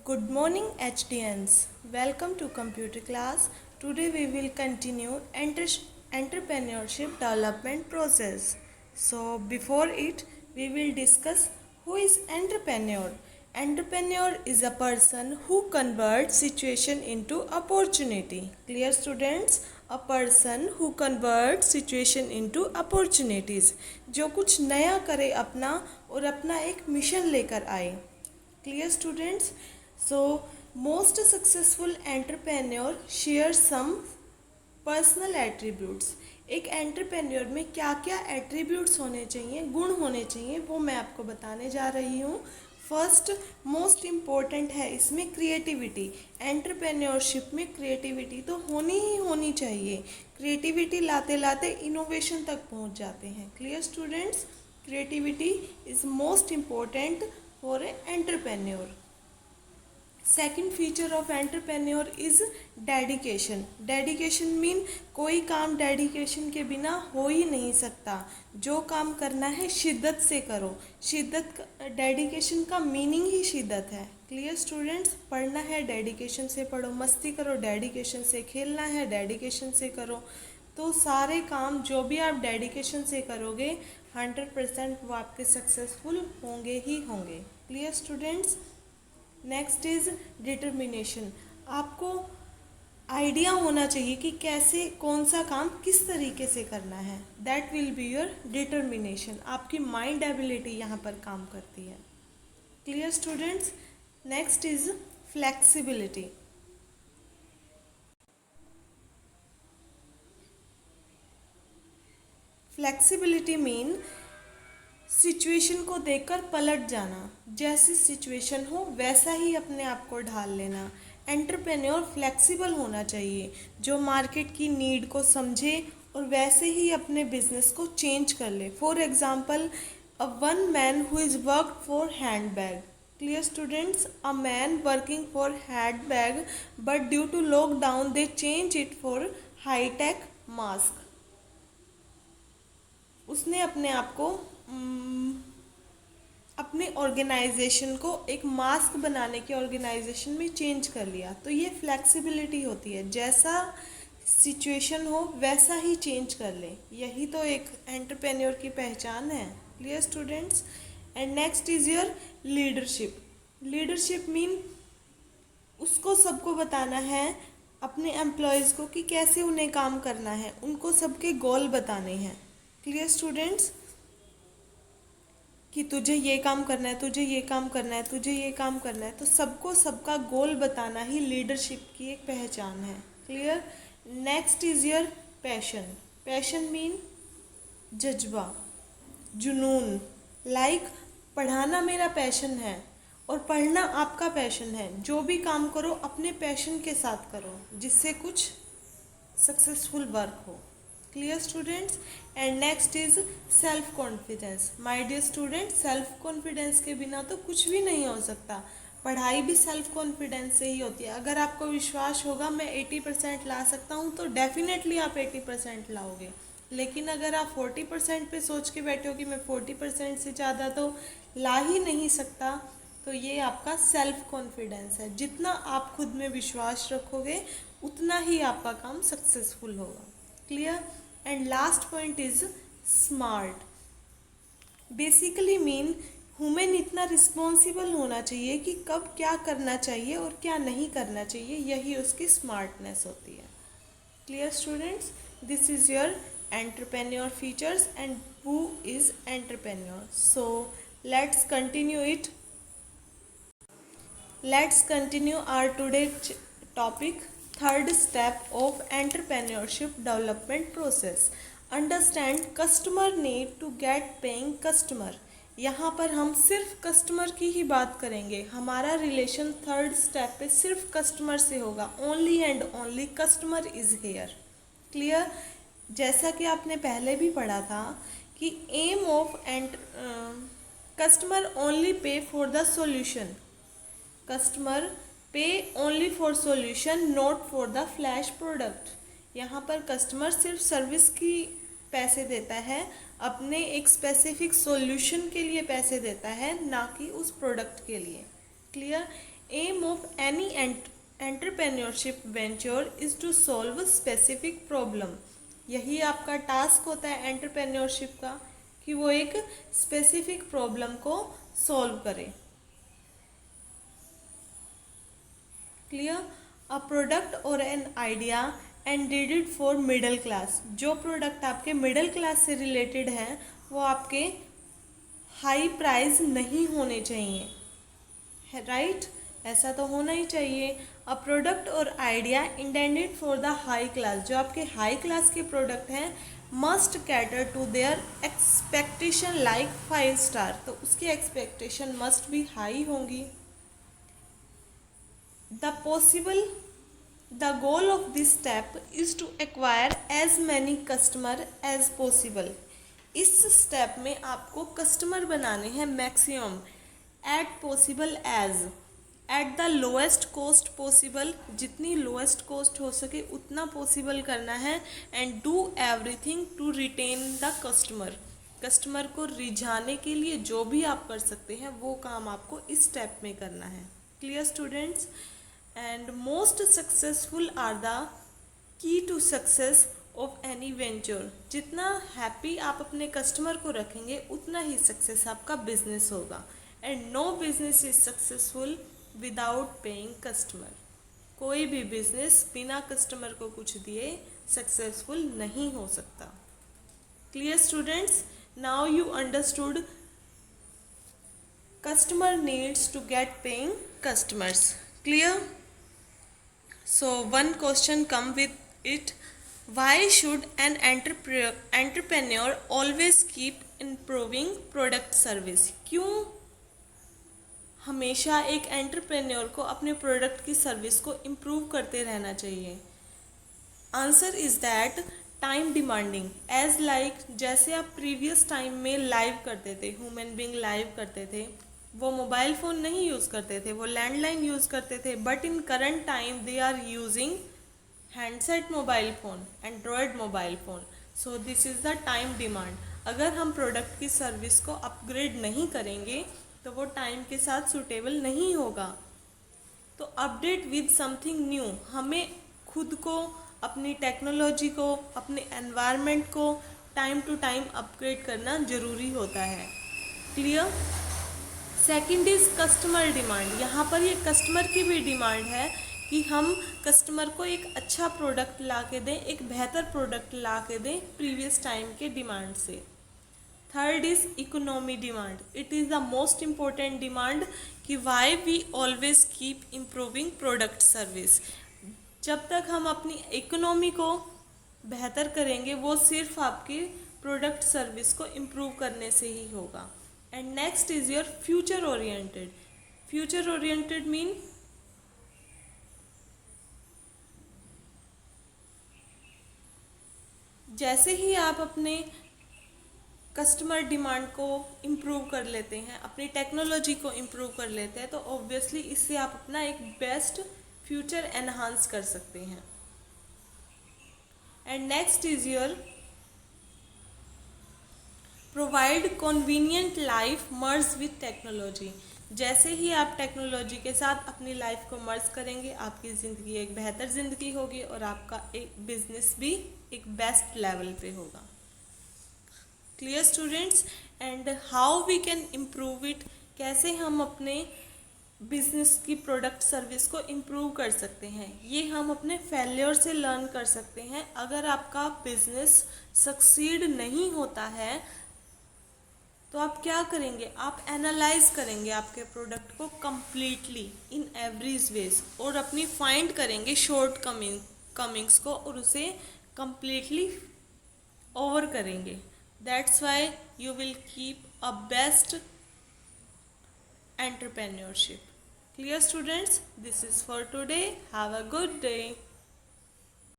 Good morning HDNs. Welcome to computer class. Today we will continue entrepreneurship development process. So before it we will discuss who is entrepreneur. Entrepreneur is a person who converts situation into opportunity. Clear students? A person who converts situation into opportunities. जो कुछ नया करे अपना और अपना एक mission लेकर आए. Clear students? So most successful entrepreneur share some personal attributes. एक एंटरप्रेन्योर में क्या क्या एट्रीब्यूट्स होने चाहिए, गुण होने चाहिए, वो मैं आपको बताने जा रही हूँ. फर्स्ट मोस्ट इम्पोर्टेंट है इसमें क्रिएटिविटी. एंटरप्रेन्योरशिप में क्रिएटिविटी तो होनी ही होनी चाहिए. क्रिएटिविटी लाते लाते इनोवेशन तक पहुँच जाते हैं. Clear students? Creativity is most important for a entrepreneur. Second feature of entrepreneur is dedication. Dedication mean कोई काम डेडिकेशन के बिना हो ही नहीं सकता. जो काम करना है शिद्दत से करो. शिद्दत, डेडिकेशन का मीनिंग ही शिद्दत है. Clear students? पढ़ना है डेडिकेशन से पढ़ो, मस्ती करो डेडिकेशन से, खेलना है डेडिकेशन से करो. तो सारे काम जो भी आप डेडिकेशन से करोगे 100% वो आपके सक्सेसफुल होंगे ही होंगे. Clear students? Next is determination. आपको आइडिया होना चाहिए कि कैसे कौन सा काम किस तरीके से करना है. That will be your determination. आपकी माइंड एबिलिटी यहाँ पर काम करती है. Clear students? Next is flexibility. Flexibility mean situation को देखकर पलट जाना. जैसी सिचुएशन हो वैसा ही अपने आप को ढाल लेना. एंटरप्रेन्योर फ्लेक्सिबल होना चाहिए, जो मार्केट की नीड को समझे और वैसे ही अपने बिजनेस को चेंज कर ले. For example a one man who is worked for hand bag. Clear students? A man working for hand bag but due to lockdown they change it for high tech mask. उसने अपने आप को अपने organisation को एक mask बनाने के organisation में चेंज कर लिया. तो ये फ्लेक्सिबिलिटी होती है. जैसा सिचुएशन हो वैसा ही चेंज कर ले. यही तो एक एंटरप्रेन्योर की पहचान है. Clear students? And next is your leadership. Leadership mean उसको सबको बताना है अपने एम्प्लॉयज़ को कि कैसे उन्हें काम करना है. उनको सबके गोल बताने हैं. Clear students? कि तुझे ये काम करना है, तुझे ये काम करना है, तुझे ये काम करना है. तो सबको सबका गोल बताना ही लीडरशिप की एक पहचान है. Clear? Next is your passion. Passion mean जज्बा, जुनून. लाइक पढ़ाना मेरा पैशन है और पढ़ना आपका पैशन है. जो भी काम करो अपने पैशन के साथ करो जिससे कुछ सक्सेसफुल वर्क हो. Clear students? And next is self confidence. My dear student, self confidence के बिना तो कुछ भी नहीं हो सकता. पढ़ाई भी सेल्फ कॉन्फिडेंस से ही होती है. अगर आपको विश्वास होगा मैं 80% ला सकता हूँ तो डेफिनेटली आप 80% लाओगे. लेकिन अगर आप 40% पे सोच के बैठे हो कि मैं 40% से ज़्यादा तो ला ही नहीं सकता, तो ये आपका सेल्फ कॉन्फिडेंस है. जितना आप खुद में विश्वास रखोगे उतना ही आपका काम सक्सेसफुल होगा. Clear? And last point is smart. Basically mean human इतना रिस्पॉन्सिबल होना चाहिए कि कब क्या करना चाहिए और क्या नहीं करना चाहिए. यही उसकी स्मार्टनेस होती है. Clear students? This is your entrepreneur features and who is entrepreneur. So let's continue it. Let's continue our today's topic. Third step of entrepreneurship development process. Understand customer need to get paying customer. यहाँ पर हम सिर्फ customer की ही बात करेंगे. हमारा relation third step पे सिर्फ कस्टमर से होगा. Only and only customer is here. Clear? जैसा कि आपने पहले भी पढ़ा था कि M of customer only pay for the solution. Customer पे only for solution not for the flash product. यहाँ पर कस्टमर सिर्फ सर्विस की पैसे देता है, अपने एक स्पेसिफिक सॉल्यूशन के लिए पैसे देता है, ना कि उस प्रोडक्ट के लिए. Clear? Aim of any entrepreneurship venture is to solve a specific problem. यही आपका टास्क होता है एंटरप्रेन्योरशिप का कि वो एक स्पेसिफिक प्रॉब्लम को सॉल्व करे. क्लियर. अ प्रोडक्ट और an idea and did it for middle class. जो प्रोडक्ट आपके मिडिल क्लास से रिलेटेड हैं वो आपके हाई प्राइस नहीं होने चाहिए, है राइट. ऐसा तो होना ही चाहिए. A product or idea intended for the high class. जो आपके हाई क्लास के प्रोडक्ट हैं must cater to their expectation like 5 star. तो उसकी एक्सपेक्टेशन मस्ट भी हाई होंगी. The goal of this step is to acquire as many customer as possible. इस step में आपको कस्टमर बनाने हैं maximum, at possible at the lowest cost possible. जितनी लोएस्ट कॉस्ट हो सके उतना पॉसिबल करना है. And do everything to retain the customer. Customer को रिझाने के लिए जो भी आप कर सकते हैं वो काम आपको इस स्टेप में करना है. Clear students. And most successful are the key to success of any venture. जितना हैप्पी आप अपने कस्टमर को रखेंगे उतना ही सक्सेस आपका बिजनेस होगा. And no business is successful without paying customer. कोई भी बिजनेस बिना कस्टमर को कुछ दिए सक्सेसफुल नहीं हो सकता. Clear students. Now you understood customer needs to get paying customers. Clear. So one question come with it. Why should an entrepreneur always keep improving product service? क्यों हमेशा एक एंटरप्रेन्योर को अपने प्रोडक्ट की सर्विस को इम्प्रूव करते रहना चाहिए? Answer is that time demanding. As like जैसे आप प्रीवियस टाइम में लाइव करते थे, ह्यूमन बीइंग लाइव करते थे, वो मोबाइल फ़ोन नहीं यूज़ करते थे, वो लैंडलाइन यूज़ करते थे. But in current time they are using handset mobile phone, Android mobile phone. So this is the time demand. अगर हम प्रोडक्ट की सर्विस को अपग्रेड नहीं करेंगे तो वो टाइम के साथ सूटेबल नहीं होगा. तो अपडेट विद समथिंग न्यू. हमें खुद को, अपनी टेक्नोलॉजी को, अपने एनवायरनमेंट को टाइम टू टाइम अपग्रेड करना ज़रूरी होता है. Clear. Second is customer demand. यहाँ पर ये कस्टमर की भी डिमांड है कि हम कस्टमर को एक अच्छा प्रोडक्ट ला के दें, एक बेहतर प्रोडक्ट ला के दें प्रीवियस टाइम के डिमांड से. Third is economy demand. It is the most important demand कि why we always keep improving product service. जब तक हम अपनी इकोनॉमी को बेहतर करेंगे वो सिर्फ आपकी प्रोडक्ट सर्विस को इम्प्रूव करने से ही होगा. And next is your future oriented. Future oriented mean जैसे ही आप अपने कस्टमर डिमांड को इम्प्रूव कर लेते हैं, अपनी टेक्नोलॉजी को इम्प्रूव कर लेते हैं, तो ऑब्वियसली इससे आप अपना एक बेस्ट फ्यूचर एनहांस कर सकते हैं. And next is your provide convenient life merge with technology. जैसे ही आप टेक्नोलॉजी के साथ अपनी लाइफ को मर्ज करेंगे आपकी ज़िंदगी एक बेहतर ज़िंदगी होगी और आपका एक बिजनेस भी एक बेस्ट लेवल पे होगा. Clear students. And how we can improve it. कैसे हम अपने बिजनेस की प्रोडक्ट सर्विस को इम्प्रूव कर सकते हैं, ये हम अपने फेलियर से लर्न कर सकते हैं. अगर आपका बिजनेस सक्सीड नहीं होता है तो आप क्या करेंगे, आप एनालाइज करेंगे आपके प्रोडक्ट को कम्प्लीटली इन एवरी वेज और अपनी फाइंड करेंगे शॉर्ट कमिंग्स को और उसे कम्प्लीटली ओवर करेंगे. That's why you will keep a best entrepreneurship. Clear students? This is for today. Have a good day.